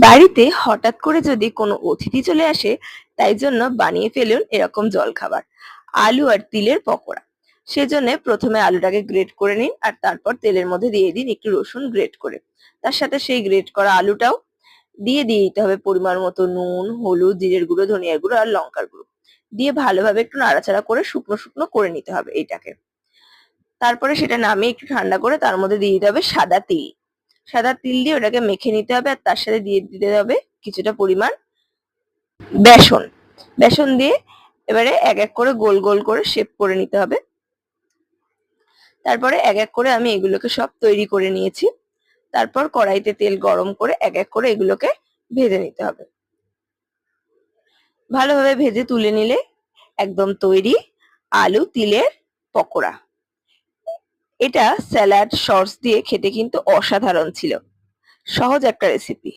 বাড়িতে হঠাৎ করে যদি কোনো অতিথি চলে আসে, তাই জন্য বানিয়ে ফেলুন এরকম জলখাবার, আলু আর তিলের পকোড়া। সেজন্য প্রথমে আলুটাকে গ্রেট করে নিন আর তারপর তেলের মধ্যে দিয়ে দিন একটু রসুন গ্রেট করে। তার সাথে সেই গ্রেট করা আলুটাও দিয়ে দিতে হবে পরিমাণ মতো নুন, হলুদ, জিরের গুঁড়ো, ধনিয়ার গুঁড়ো আর লঙ্কার গুঁড়ো। দিয়ে ভালোভাবে একটু নাড়াচাড়া করে শুকনো শুকনো করে নিতে হবে এইটাকে। তারপরে সেটা নামিয়ে একটু ঠান্ডা করে তার মধ্যে দিয়ে দিতে হবে সাদা তিল। সাদা তিল দিয়ে ওটাকে মেখে নিতে হবে আর তার সাথে দিয়ে দিতে হবে কিছুটা পরিমাণ বেসন। বেসন দিয়ে এবারে এক এক করে গোল গোল করে শেপ করে নিতে হবে। তারপরে এক এক করে আমি এগুলোকে সব তৈরি করে নিয়েছি। তারপর কড়াইতে তেল গরম করে এক এক করে এগুলোকে ভেজে নিতে হবে। ভালোভাবে ভেজে তুলে নিলে একদম তৈরি আলু তিলের পকোড়া। এটা স্যালাড সস দিয়ে খেতে কিন্তু অসাধারণ ছিল। সহজ একটা রেসিপি।